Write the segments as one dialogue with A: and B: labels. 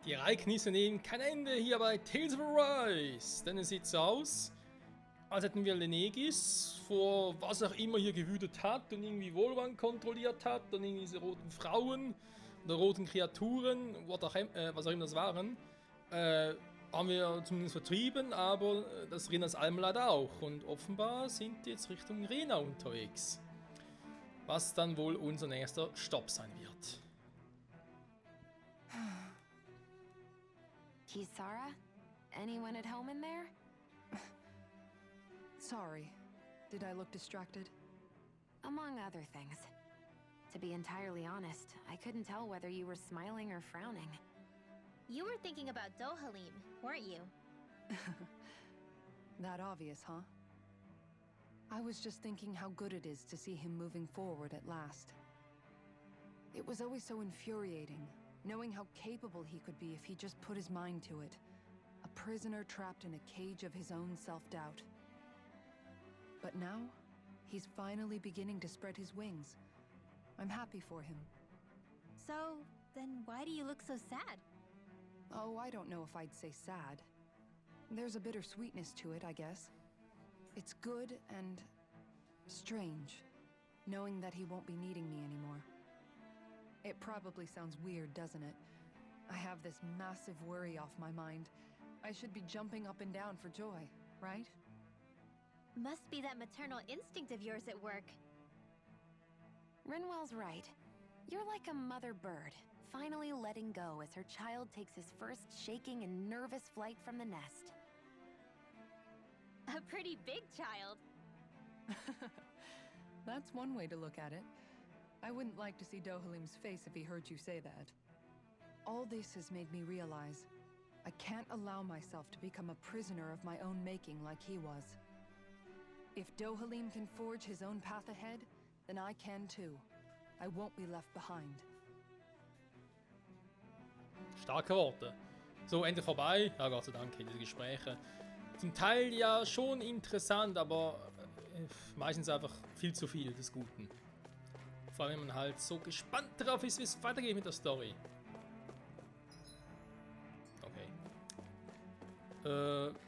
A: Die Ereignisse nehmen kein Ende hier bei Tales of Arise, denn es sieht so aus, als hätten wir Lenegis vor was auch immer hier gewütet hat und irgendwie Volk kontrolliert hat und irgendwie diese roten Frauen oder roten Kreaturen, was auch immer das waren, haben wir zumindest vertrieben, aber das Rinners Alm leider auch und offenbar sind die jetzt Richtung Rena unterwegs, was dann wohl unser nächster Stopp sein wird.
B: Kisara? Anyone at home in there?
C: Sorry. Did I look distracted?
B: Among other things. To be entirely honest, I couldn't tell whether you were smiling or frowning.
D: You were thinking about Dohalim, weren't you?
C: That obvious, huh? I was just thinking how good it is to see him moving forward at last. It was always so infuriating, knowing how capable he could be if he just put his mind to it. A prisoner trapped in a cage of his own self-doubt. But now, he's finally beginning to spread his wings. I'm happy for him.
D: So, then why do you look so sad?
C: Oh, I don't know if I'd say sad. There's a bittersweetness to it, I guess. It's good and strange, knowing that he won't be needing me anymore. It probably sounds weird, doesn't it? I have this massive worry off my mind. I should be jumping up and down for joy, right?
D: Must be that maternal instinct of yours at work.
B: Rinwell's right. You're like a mother bird, finally letting go as her child takes his first shaking and nervous flight from the nest.
D: A pretty big child.
C: That's one way to look at it. I wouldn't like to see Dohalim's face if he heard you say that. All this has made me realize I can't allow myself to become a prisoner of my own making like he was. If Dohalim can forge his own path ahead, then I can too. I won't be left behind.
A: Starke Worte. So, Ende vorbei. Ja, Gott sei Dank, diese Gespräche. Zum Teil ja schon interessant, aber meistens einfach viel zu viel des Guten. Vor allem, wenn man halt so gespannt darauf ist, wie es weitergeht mit der Story. Okay.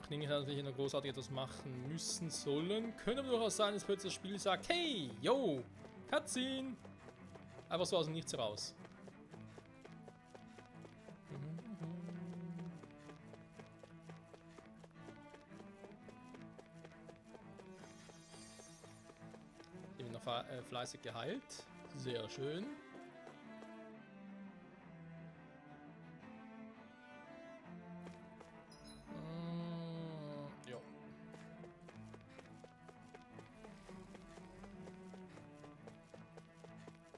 A: Ich denke nicht, dass wir hier noch großartig etwas machen müssen sollen. Könnte aber durchaus sein, dass plötzlich das Spiel sagt, hey, yo, Cutscene. Einfach so aus dem Nichts heraus. Ich bin noch fleißig geheilt. Sehr schön. Ja.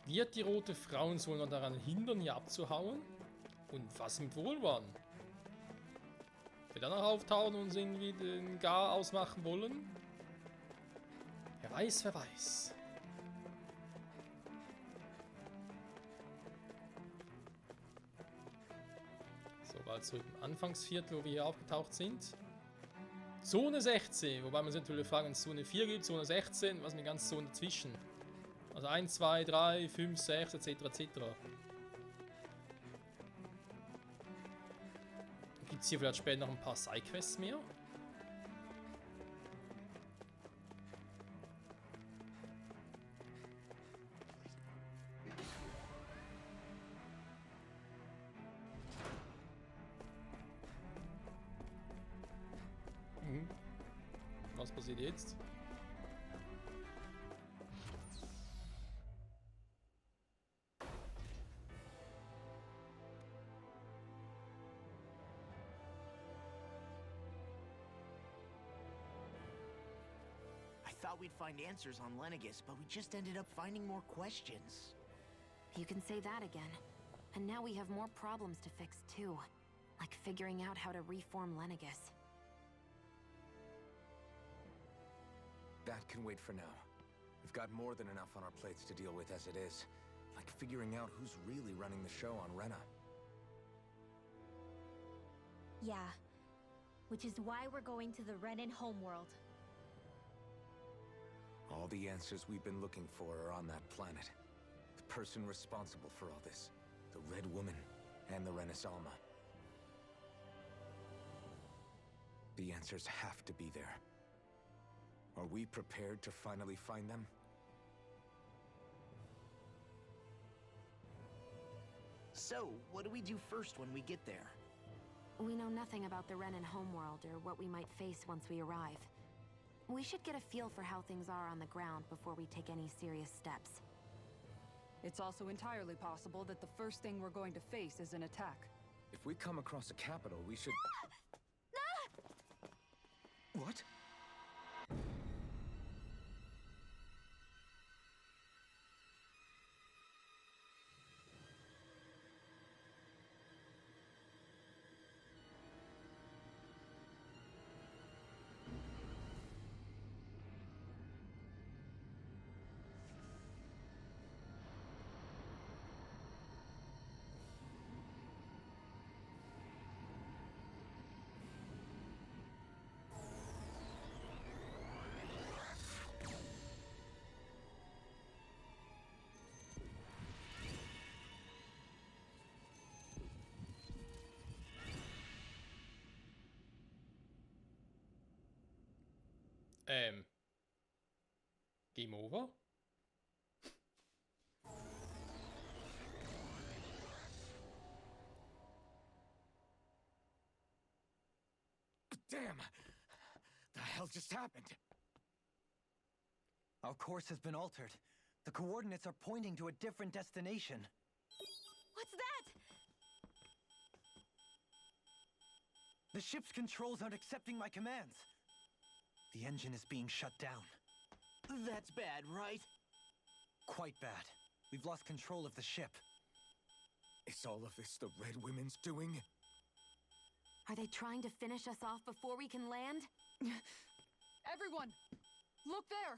A: Wird die rote Frauensohn noch daran hindern, hier abzuhauen? Und was mit Wohlwahn? Wird er noch auftauchen und irgendwie den Gar ausmachen wollen? Wer weiß, wer weiß. So, bald zurück im Anfangsviertel, wo wir hier aufgetaucht sind. Zone 16, wobei man sich natürlich fragen, wenn es Zone 4 gibt, Zone 16, was sind die ganzen Zonen dazwischen? Also 1, 2, 3, 5, 6, etc. etc. Gibt es hier vielleicht später noch ein paar Sidequests mehr? Was passiert jetzt?
E: I thought we'd find answers on Lenegis, but we just ended up finding more questions.
B: You can say that again. And now we have more problems to fix too. Like figuring out how to reform Lenegis.
F: That can wait for now. We've got more than enough on our plates to deal with as it is. Like figuring out who's really running the show on Rena.
D: Yeah. Which is why we're going to the Renan homeworld.
F: All the answers we've been looking for are on that planet. The person responsible for all this. The Red Woman and the Renis Alma. The answers have to be there. Are we prepared to finally find them?
E: So, what do we do first when we get there?
B: We know nothing about the Renan homeworld or what we might face once we arrive. We should get a feel for how things are on the ground before we take any serious steps.
C: It's also entirely possible that the first thing we're going to face is an attack.
F: If we come across a capital, we should... What?
A: Game over?
F: Damn! The hell just happened?
G: Our course has been altered. The coordinates are pointing to a different destination.
B: What's that?
G: The ship's controls aren't accepting my commands. The engine is being shut down.
E: That's bad, right?
G: Quite bad. We've lost control of the ship.
F: Is all of this the Red Women's doing?
B: Are they trying to finish us off before we can land?
C: Everyone! Look there!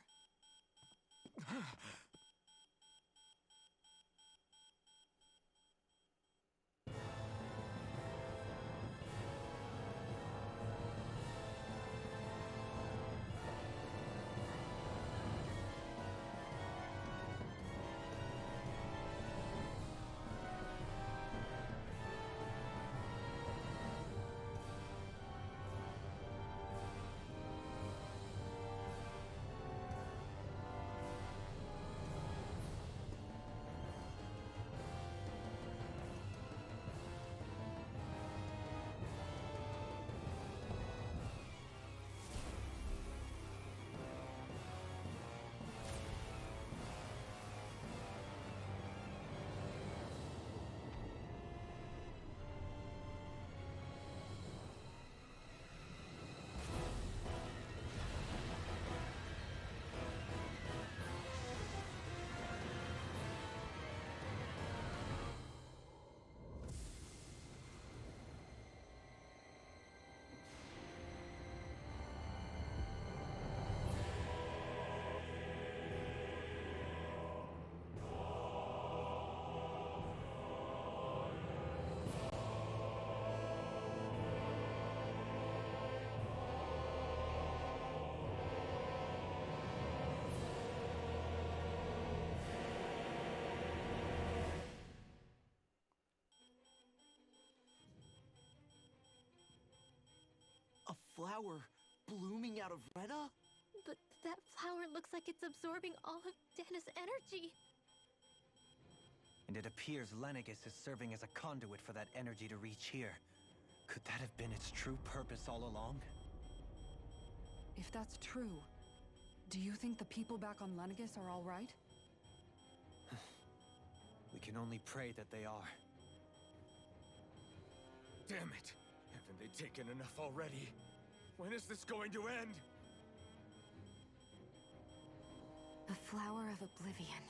E: A flower blooming out of Retta?
D: But that flower looks like it's absorbing all of Dana's energy.
G: And it appears Lenegis is serving as a conduit for that energy to reach here. Could that have been its true purpose all along?
C: If that's true, do you think the people back on Lenegis are all right?
G: We can only pray that they are.
F: Damn it! Haven't they taken enough already? When is this going to end?
B: The flower of oblivion.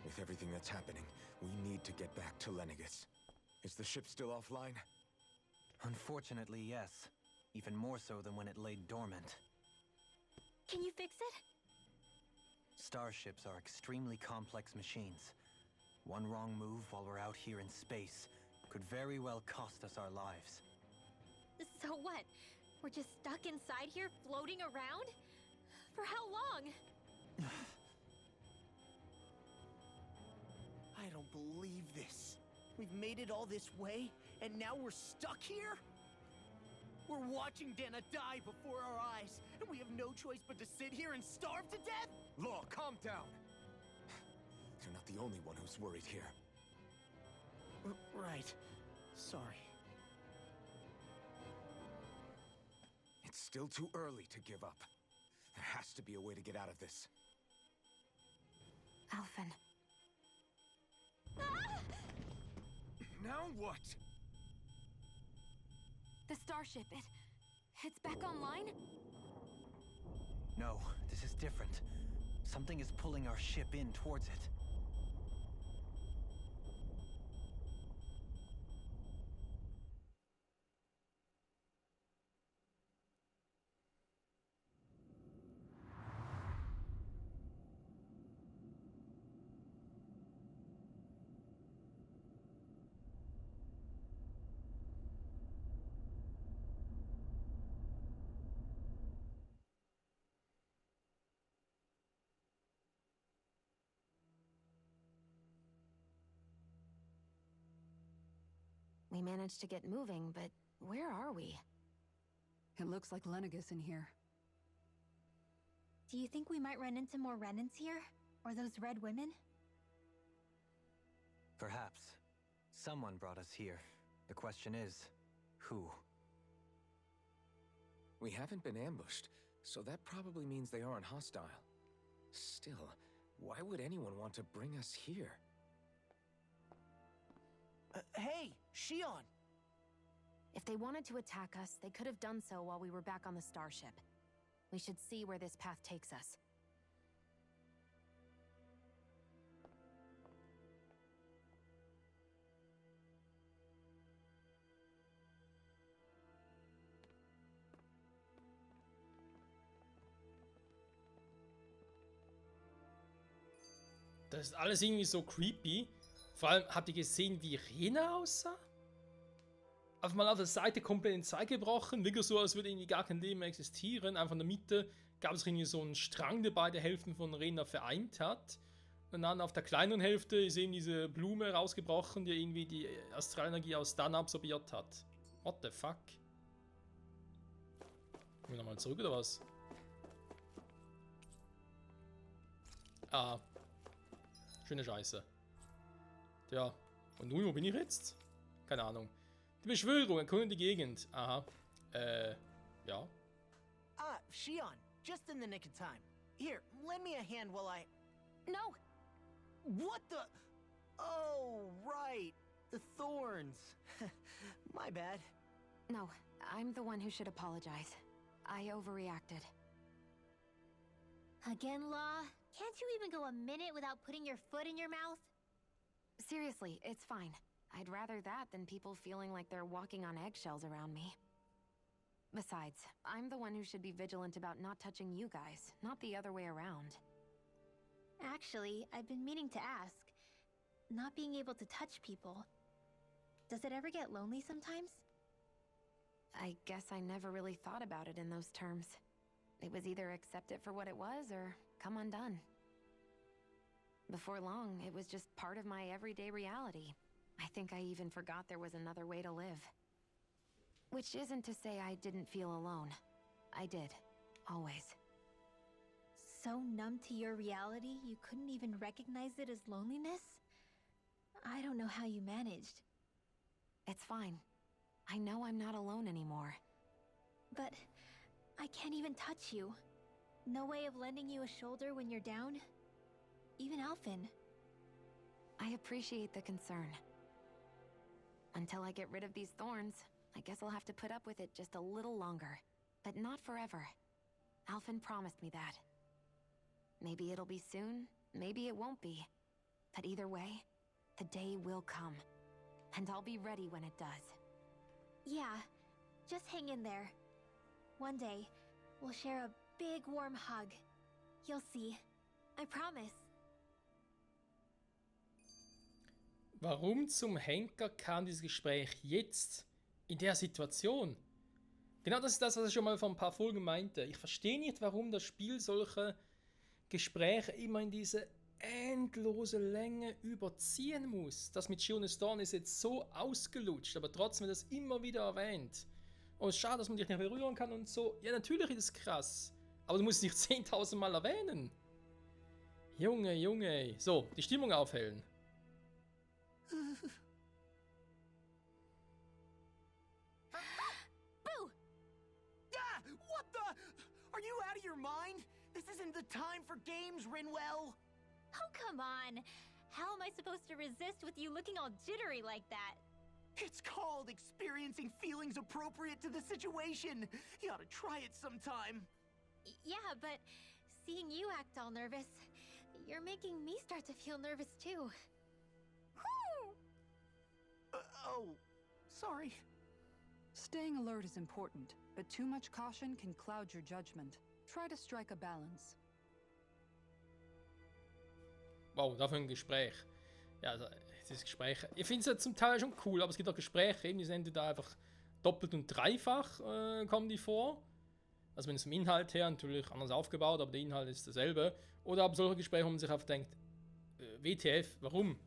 F: With everything that's happening, we need to get back to Lenegis. Is the ship still offline?
G: Unfortunately, yes. Even more so than when it lay dormant.
D: Can you fix it?
G: Starships are extremely complex machines. One wrong move while we're out here in space could very well cost us our lives.
D: So what? We're just stuck inside here, floating around? For how long?
E: I don't believe this. We've made it all this way, and now we're stuck here? We're watching Dana die before our eyes, and we have no choice but to sit here and starve to death?
F: Look, calm down. You're not the only one who's worried here.
E: Right. Sorry.
F: It's still too early to give up. There has to be a way to get out of this.
B: Alphen.
F: Now what?
B: The starship, it's back online?
G: No, this is different. Something is pulling our ship in towards it.
B: We managed to get moving, but where are we?
C: It looks like Lenegis in here.
D: Do you think we might run into more Renans here? Or those red women?
G: Perhaps. Someone brought us here. The question is, who?
F: We haven't been ambushed, so that probably means they aren't hostile. Still, why would anyone want to bring us here?
E: Hey, Shion!
B: If they wanted to attack us, they could have done so while we were back on the starship. We should see where this path takes us.
A: Das ist alles irgendwie so creepy. Vor allem, habt ihr gesehen, wie Rena aussah? Auf mal auf der Seite komplett in zwei gebrochen, wirklich so, als würde irgendwie gar kein Leben mehr existieren. Einfach in der Mitte gab es irgendwie so einen Strang, der beide Hälften von Rena vereint hat. Und dann auf der kleineren Hälfte ist eben diese Blume rausgebrochen, die irgendwie die Astralenergie aus Dan absorbiert hat. What the fuck? Gehen wir nochmal zurück oder was? Ah. Schöne Scheiße. Ja. Und nun, wo bin ich jetzt? Keine Ahnung. Die Beschwörung, erkundet die Gegend. Aha. Ja.
E: Ah, Shion, just in the nick of time. Here, lend me a hand while I...
B: No!
E: What the... Oh, right. The thorns. My bad.
B: No, I'm the one who should apologize. I overreacted.
D: Again, Law? Can't you even go a minute without putting your foot in your mouth?
B: Seriously, it's fine. I'd rather that than people feeling like they're walking on eggshells around me. Besides, I'm the one who should be vigilant about not touching you guys, not the other way around.
D: Actually, I've been meaning to ask. Not being able to touch people. Does it ever get lonely sometimes?
B: I guess I never really thought about it in those terms. It was either accept it for what it was or come undone. Before long, it was just part of my everyday reality. I think I even forgot there was another way to live. Which isn't to say I didn't feel alone. I did. Always.
D: So numb to your reality, you couldn't even recognize it as loneliness? I don't know how you managed.
B: It's fine. I know I'm not alone anymore.
D: But I can't even touch you. No way of lending you a shoulder when you're down? Even Alphen.
B: I appreciate the concern. Until I get rid of these thorns, I guess I'll have to put up with it just a little longer. But not forever. Alphen promised me that. Maybe it'll be soon, maybe it won't be. But either way, the day will come. And I'll be ready when it does.
D: Yeah, just hang in there. One day, we'll share a big warm hug. You'll see. I promise.
A: Warum zum Henker kam dieses Gespräch jetzt? In der Situation? Genau das ist das, was ich schon mal vor ein paar Folgen meinte. Ich verstehe nicht, warum das Spiel solche Gespräche immer in diese endlose Länge überziehen muss. Das mit Shiones Dorn ist jetzt so ausgelutscht, aber trotzdem wird das immer wieder erwähnt. Oh, ist schade, dass man dich nicht berühren kann und so. Ja, natürlich ist es krass. Aber du musst es nicht 10.000 Mal erwähnen. Junge, Junge. So, die Stimmung aufhellen.
E: Boo! Ah! What the? Are you out of your mind? This isn't the time for games, Rinwell.
D: Oh, come on. How am I supposed to resist with you looking all jittery like that?
E: It's called experiencing feelings appropriate to the situation. You ought to try it sometime.
D: Yeah, but seeing you act all nervous, you're making me start to feel nervous too.
E: Oh, sorry.
C: Staying alert is important, but too much caution can cloud your judgment. Try to strike a balance.
A: Wow, dafür ein Gespräch. Ja, also, das Gespräch. Ich finde es ja zum Teil schon cool, aber es gibt auch Gespräche, eben, die sind da einfach doppelt und dreifach kommen die vor. Also wenn es vom Inhalt her natürlich anders aufgebaut, aber der Inhalt ist derselbe. Oder aber solche Gespräche, wo man sich einfach denkt, WTF, warum?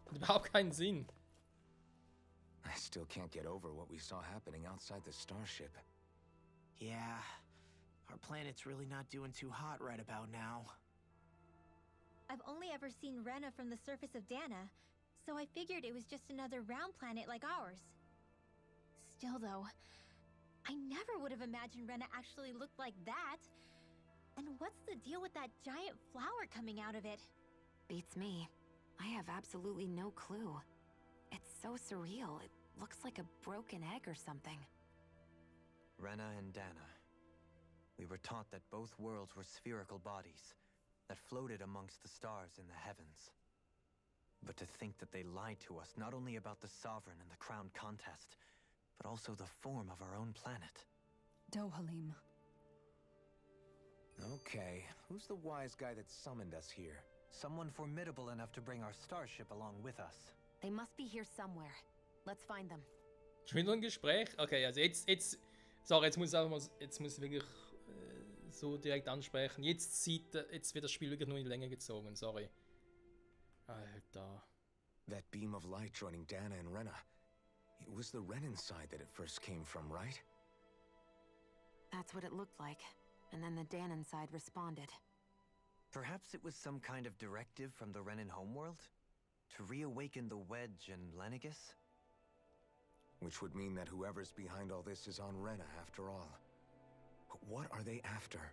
A: Hat überhaupt keinen Sinn.
F: I still can't get over what we saw happening outside the starship.
E: Yeah, our planet's really not doing too hot right about now.
D: I've only ever seen Rena from the surface of Dana, so I figured it was just another round planet like ours. Still though, I never would have imagined Rena actually looked like that. And what's the deal with that giant flower coming out of it?
B: Beats me. I have absolutely no clue. It's so surreal. It looks like a broken egg or something.
G: Rena and Dana. We were taught that both worlds were spherical bodies that floated amongst the stars in the heavens. But to think that they lied to us not only about the Sovereign and the Crown contest, but also the form of our own planet.
C: Dohalim.
F: Okay, who's the wise guy that summoned us here?
G: Someone formidable enough to bring our starship along with us.
B: They must be here somewhere. Let's find them.
A: Schon wieder ein Gespräch? Okay, also sorry, jetzt muss ich wirklich so direkt ansprechen. Jetzt wird das Spiel wirklich nur in die Länge gezogen, sorry. Alter.
F: That beam of light joining Dana and Rena. It was the Renan side that it first came from, right?
B: That's what it looked like. And then the Danon side responded.
G: Perhaps it was some kind of directive from the Renan homeworld? To reawaken the Wedge and Lenegis?
F: Which would mean that whoever's behind all this is on Rena after all. But what are they after?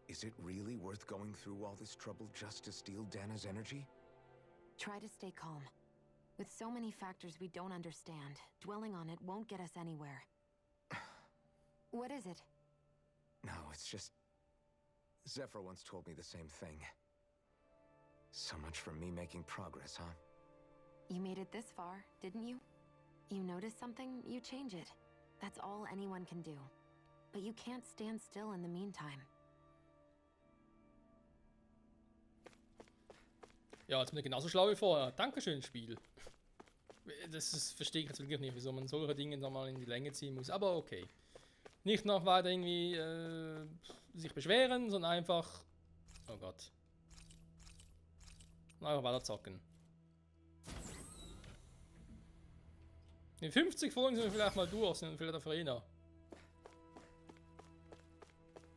F: Is it really worth going through all this trouble just to steal Dana's energy?
B: Try to stay calm. With so many factors we don't understand, dwelling on it won't get us anywhere. What is it?
F: No, it's just... Zephyr once told me the same thing. So much for me making progress, huh?
B: You made it this far, didn't you? You notice something, you change it. That's all anyone can do. But you can't stand still in the meantime.
A: Ja, jetzt bin ich genauso schlau wie vorher. Dankeschön, Spiel. Verstehe ich jetzt wirklich nicht, wieso man solche Dinge nochmal in die Länge ziehen muss. Aber okay. Nicht noch weiter irgendwie sich beschweren, sondern einfach... Oh Gott. Einfach weiter zocken. In 50 Folgen sind wir vielleicht mal durch, sind wir vielleicht auf Arena.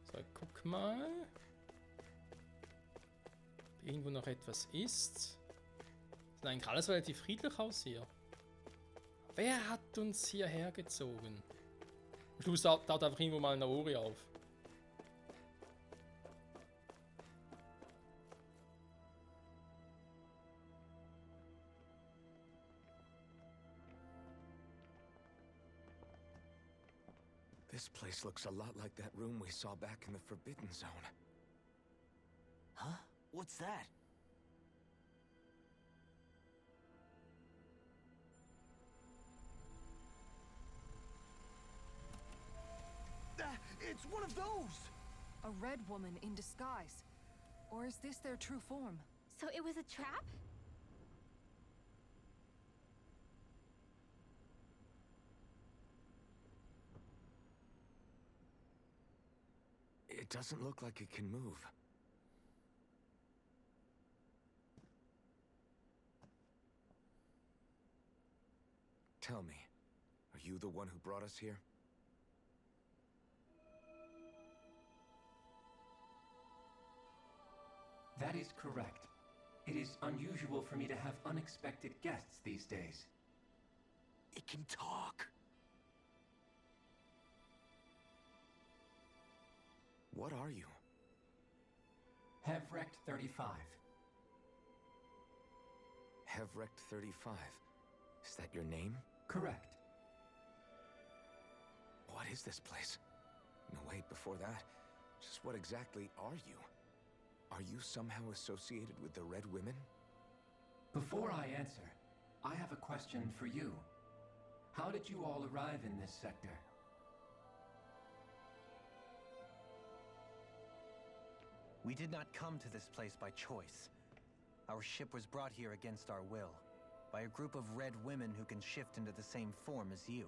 A: So, guck mal. Ob irgendwo noch etwas ist. Sieht eigentlich alles relativ friedlich aus hier. Wer hat uns hierher gezogen? Am Schluss taucht einfach irgendwo mal ein Naori auf.
F: This place looks a lot like that room we saw back in the Forbidden Zone.
E: Huh? What's that? It's one of those!
C: A red woman in disguise. Or is this their true form?
D: So it was a trap?
F: It doesn't look like it can move. Tell me, are you the one who brought us here?
H: That is correct. It is unusual for me to have unexpected guests these days.
E: It can talk.
F: What are you?
H: Hevrect 35.
F: Hevrect 35. Is that your name?
H: Correct.
F: What is this place? No, wait, before that, just what exactly are you? Are you somehow associated with the Red Women?
H: Before I answer, I have a question for you. How did you all arrive in this sector?
G: We did not come to this place by choice. Our ship was brought here against our will, by a group of red women who can shift into the same form as you.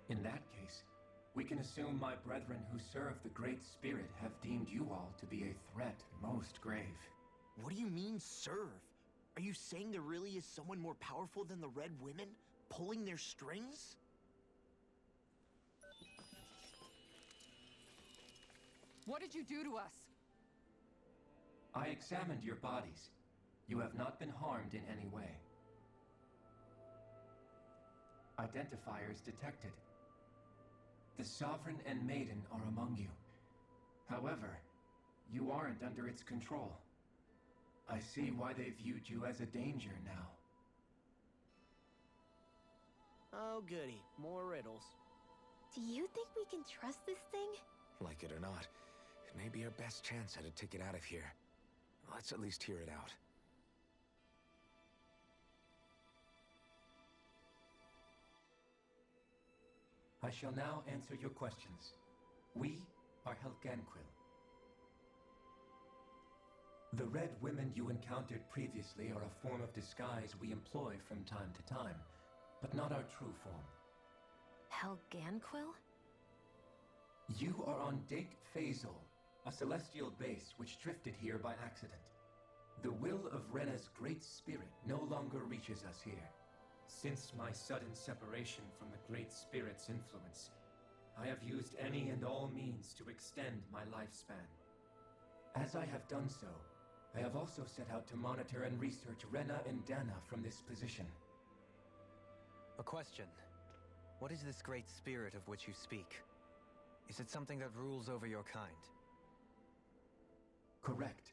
H: In that case, we can assume my brethren who serve the Great Spirit have deemed you all to be a threat most grave.
E: What do you mean, serve? Are you saying there really is someone more powerful than the Red Women, pulling their strings?
C: What did you do to us?
H: I examined your bodies. You have not been harmed in any way. Identifiers detected. The Sovereign and Maiden are among you. However, you aren't under its control. I see why they viewed you as a danger now.
E: Oh goody, more riddles.
D: Do you think we can trust this thing?
F: Like it or not, it may be our best chance at a ticket out of here. Let's at least hear it out.
H: I shall now answer your questions. We are Helganquil. The Red Women you encountered previously are a form of disguise we employ from time to time, but not our true form.
B: Helganquil?
H: You are on Dake Phasal, a celestial base which drifted here by accident. The will of Rena's Great Spirit no longer reaches us here. Since my sudden separation from the Great Spirit's influence, I have used any and all means to extend my lifespan. As I have done so, I have also set out to monitor and research Rena and Dana from this position.
G: A question. What is this great spirit of which you speak? Is it something that rules over your kind?
H: Correct.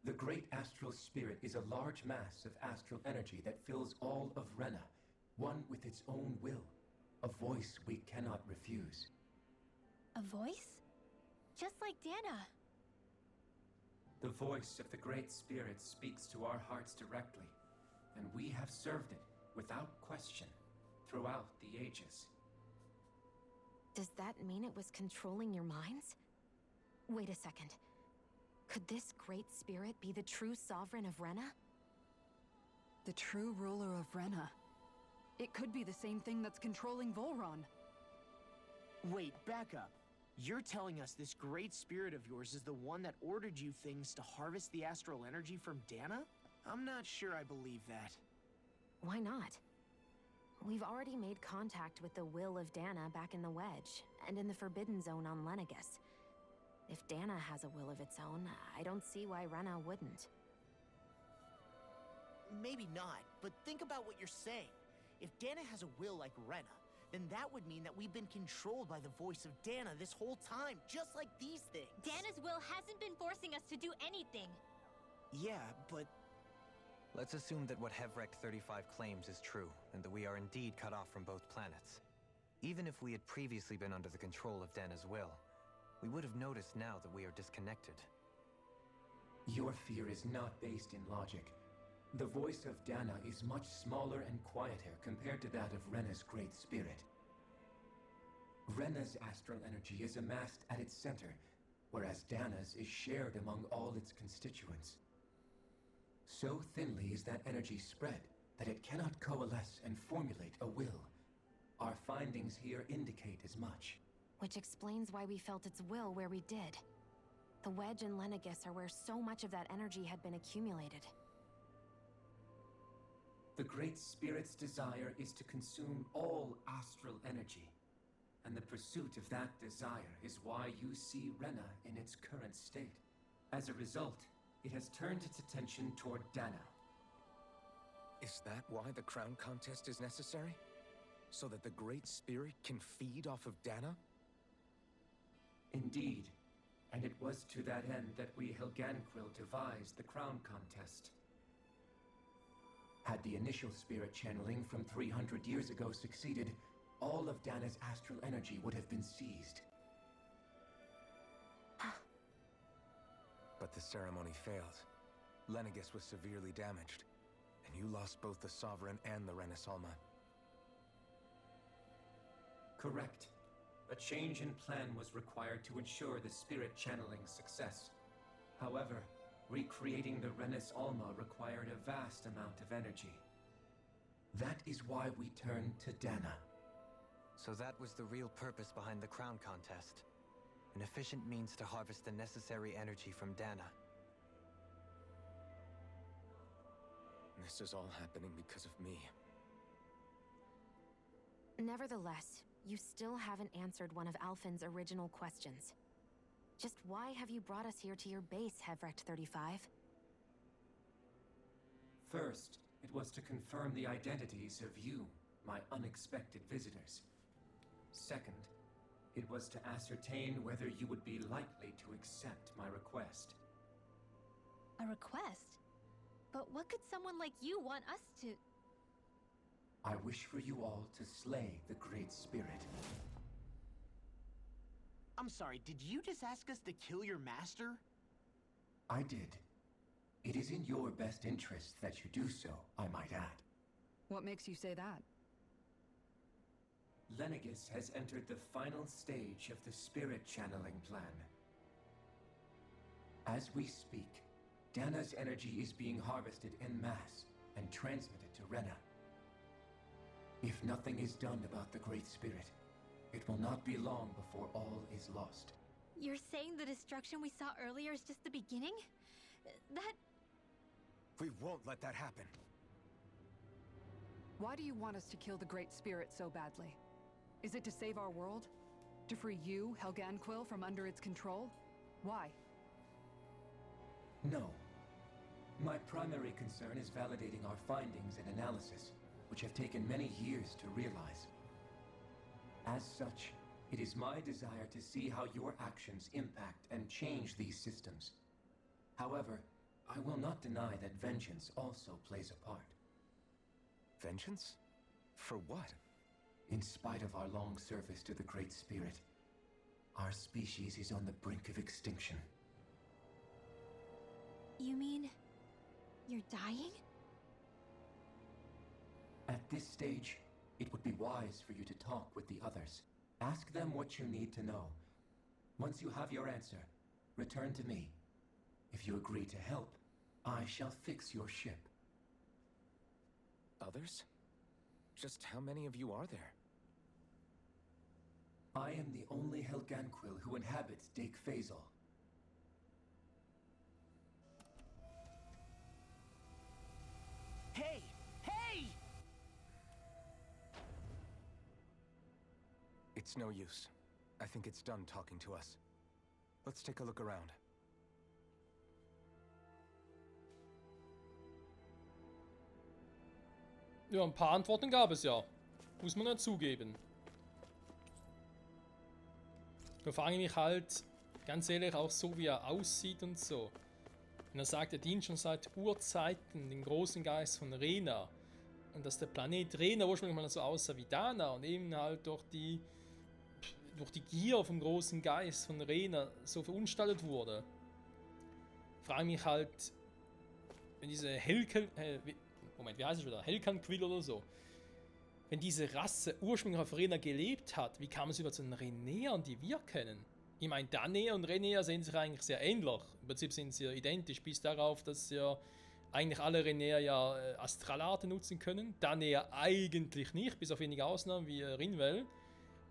H: The Great Astral Spirit is a large mass of astral energy that fills all of Rena, one with its own will, a voice we cannot refuse.
D: A voice? Just like Dana.
H: The voice of the Great Spirit speaks to our hearts directly, and we have served it without question throughout the ages.
B: Does that mean it was controlling your minds? Wait a second. Could this Great Spirit be the true Sovereign of Rena?
C: The true ruler of Rena. It could be the same thing that's controlling Volron.
E: Wait, back up. You're telling us this great spirit of yours is the one that ordered you things to harvest the astral energy from Dana? I'm not sure I believe that.
B: Why not? We've already made contact with the will of Dana back in the Wedge, and in the Forbidden Zone on Lenegus. If Dana has a will of its own, I don't see why Rena wouldn't.
E: Maybe not, but think about what you're saying. If Dana has a will like Rena, then that would mean that we've been controlled by the voice of Dana this whole time, just like these things.
D: Dana's will hasn't been forcing us to do anything.
E: Yeah, but...
G: Let's assume that what Hevrect 35 claims is true, and that we are indeed cut off from both planets. Even if we had previously been under the control of Dana's will, we would have noticed now that we are disconnected.
H: Your fear is not based in logic. The voice of Dana is much smaller and quieter compared to that of Rena's Great Spirit. Rena's astral energy is amassed at its center, whereas Dana's is shared among all its constituents. So thinly is that energy spread that it cannot coalesce and formulate a will. Our findings here indicate as much.
B: Which explains why we felt its will where we did. The Wedge and Lenegus are where so much of that energy had been accumulated.
H: The Great Spirit's desire is to consume all astral energy. And the pursuit of that desire is why you see Rena in its current state. As a result, it has turned its attention toward Dana.
F: Is that why the crown contest is necessary? So that the Great Spirit can feed off of Dana?
H: Indeed. And it was to that end that we Helganquil devised the crown contest. Had the initial spirit channeling from 300 years ago succeeded, all of Dana's astral energy would have been seized.
F: But the ceremony failed. Lenegis was severely damaged, and you lost both the Sovereign and the Renaissance.
H: Correct. A change in plan was required to ensure the spirit channeling's success. However, recreating the Renis Alma required a vast amount of energy. That is why we turned to Dana.
G: So that was the real purpose behind the crown contest. An efficient means to harvest the necessary energy from Dana.
F: This is all happening because of me.
B: Nevertheless, you still haven't answered one of Alphen's original questions. Just why have you brought us here to your base, Hevrecht 35?
H: First, it was to confirm the identities of you, my unexpected visitors. Second, it was to ascertain whether you would be likely to accept my request.
D: A request? But what could someone like you want us to...
H: I wish for you all to slay the Great Spirit.
E: I'm sorry, did you just ask us to kill your master?
H: I did. It is in your best interest that you do so, I might add.
C: What makes you say that?
H: Lenegis has entered the final stage of the spirit channeling plan. As we speak, Dana's energy is being harvested en masse and transmitted to Rena. If nothing is done about the Great Spirit, it will not be long before all is lost.
D: You're saying the destruction we saw earlier is just the beginning? That...
F: We won't let that happen.
C: Why do you want us to kill the Great Spirit so badly? Is it to save our world? To free you, Helganquil, from under its control? Why?
H: No. My primary concern is validating our findings and analysis, which have taken many years to realize. As such, it is my desire to see how your actions impact and change these systems. However, I will not deny that vengeance also plays a part.
F: Vengeance? For what?
H: In spite of our long service to the Great Spirit, our species is on the brink of extinction.
D: You mean... you're dying?
H: At this stage, it would be wise for you to talk with the others. Ask them what you need to know. Once you have your answer, return to me. If you agree to help, I shall fix your ship.
F: Others? Just how many of you are there?
H: I am the only Helganquil who inhabits Dake Faisal.
E: Hey! Hey!
F: It's no use. I think it's done talking to us. Let's take a look around.
A: Ja, ein paar Antworten gab es ja. Muss man ja zugeben. Da frage ich mich halt, ganz ehrlich, auch so wie er aussieht und so. Und er sagt, er dient schon seit Urzeiten dem großen Geist von Rena. Und dass der Planet Rena ursprünglich mal so aussah wie Dana und eben halt durch die Gier vom großen Geist von Rena so verunstaltet wurde. Frage mich halt, wenn diese wie heißt es wieder? Helganquil oder so. Wenn diese Rasse ursprünglich auf Rena gelebt hat, wie kam es über zu den Renäern, die wir kennen? Ich meine, Danäer und Renäer sehen sich eigentlich sehr ähnlich. Im Prinzip sind sie ja identisch, bis darauf, dass ja eigentlich alle Renäer ja Astralarte nutzen können. Danäer eigentlich nicht, bis auf wenige Ausnahmen wie Rinwell.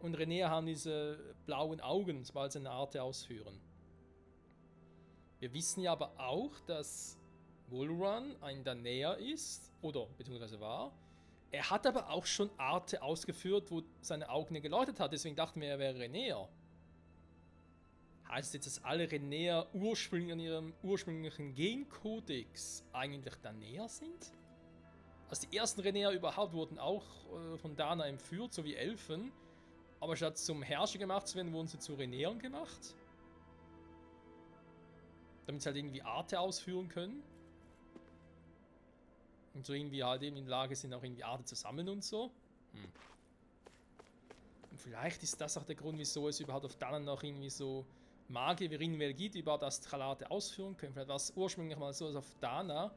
A: Und Renäer haben diese blauen Augen, sobald sie eine Arte ausführen. Wir wissen ja aber auch, dass Bullrun ein Danäer ist, oder beziehungsweise war. Er hat aber auch schon Arte ausgeführt, wo seine Augen geleuchtet hat, deswegen dachten wir, er wäre Renäer. Heißt es jetzt, dass alle Renäer ursprünglich in ihrem ursprünglichen Genkodex eigentlich Danäer sind? Also die ersten Renäer überhaupt wurden auch von Dana entführt, so wie Elfen. Aber statt zum Herrscher gemacht zu werden, wurden sie zu Renäern gemacht. Damit sie halt irgendwie Arte ausführen können. Und so irgendwie halt eben in der Lage sind, auch irgendwie Arte zu sammeln und so. Und vielleicht ist das auch der Grund, wieso es überhaupt auf Dana noch irgendwie so Magier wie Rinwell gibt, die überhaupt Astralate ausführen können. Vielleicht war es ursprünglich mal so, dass auf Dana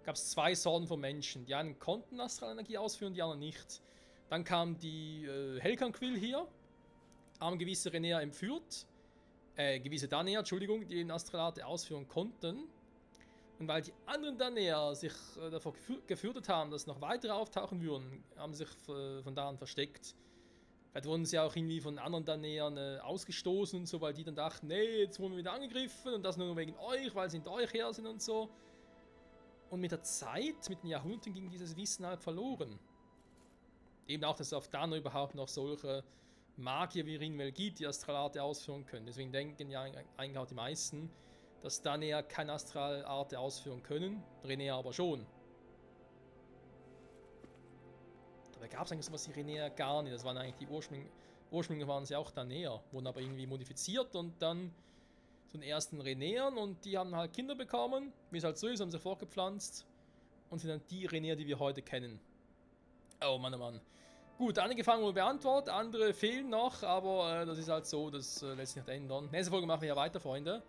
A: gab es zwei Sorten von Menschen. Die einen konnten Astralenergie ausführen, die anderen nicht. Dann kam die Helganquil hier, haben gewisse Renäer entführt, gewisse Danäer, Entschuldigung, die in Astralate ausführen konnten. Und weil die anderen Danäer sich davor gefürchtet haben, dass noch weitere auftauchen würden, haben sie sich von da an versteckt. Vielleicht wurden sie auch irgendwie von anderen Danäern ausgestoßen und so, weil die dann dachten, nee, jetzt wurden wir wieder angegriffen und das nur wegen euch, weil sie hinter euch her sind und so. Und mit der Zeit, mit den Jahrhunderten ging dieses Wissen halt verloren. Eben auch, dass es auf Dana überhaupt noch solche Magier wie Rinwell gibt, die Astralate ausführen können. Deswegen denken ja eigentlich auch die meisten, dass Danäer keine Astralarte ausführen können, Renäer aber schon. Dabei gab es eigentlich sowas wie Renäer gar nicht. Das waren eigentlich die Ursprünglich waren sie auch Danäer, wurden aber irgendwie modifiziert und dann zu den ersten Renäern und die haben halt Kinder bekommen, wie es halt so ist, haben sie fortgepflanzt und sind dann die Renäer, die wir heute kennen. Oh Mann, oh Mann. Gut, einige Fragen wurden beantwortet, andere fehlen noch, aber das ist halt so, das lässt sich nicht ändern. Nächste Folge machen wir ja weiter, Freunde.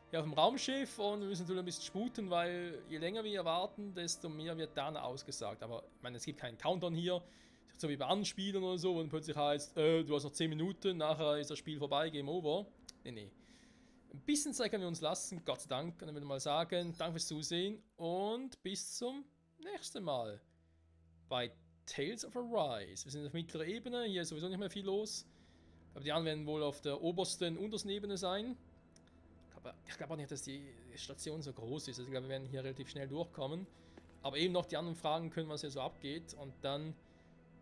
A: Hier auf dem Raumschiff und wir müssen natürlich ein bisschen sputen, weil je länger wir warten, desto mehr wird Dana ausgesagt. Aber ich meine, es gibt keinen Countdown hier, so wie bei anderen Spielen oder so, wo dann plötzlich heißt, du hast noch 10 Minuten, nachher ist das Spiel vorbei, Game Over. Nee. Ein bisschen Zeit können wir uns lassen, Gott sei Dank. Und dann würde ich mal sagen, danke fürs Zusehen und bis zum nächsten Mal bei Tales of Arise. Wir sind auf mittlerer Ebene, hier ist sowieso nicht mehr viel los. Aber die anderen werden wohl auf der untersten Ebene sein. Ich glaube auch nicht, dass die Station so groß ist. Also ich glaube, wir werden hier relativ schnell durchkommen. Aber eben noch die anderen Fragen können, was hier so abgeht. Und dann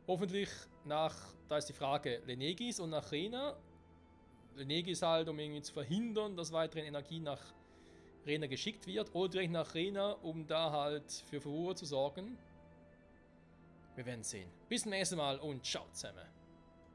A: hoffentlich da ist die Frage Lenegis und nach Rena. Lenegis halt, um irgendwie zu verhindern, dass weitere Energie nach Rena geschickt wird. Oder direkt nach Rena, um da halt für Ruhe zu sorgen. Wir werden sehen. Bis zum nächsten Mal und ciao zusammen.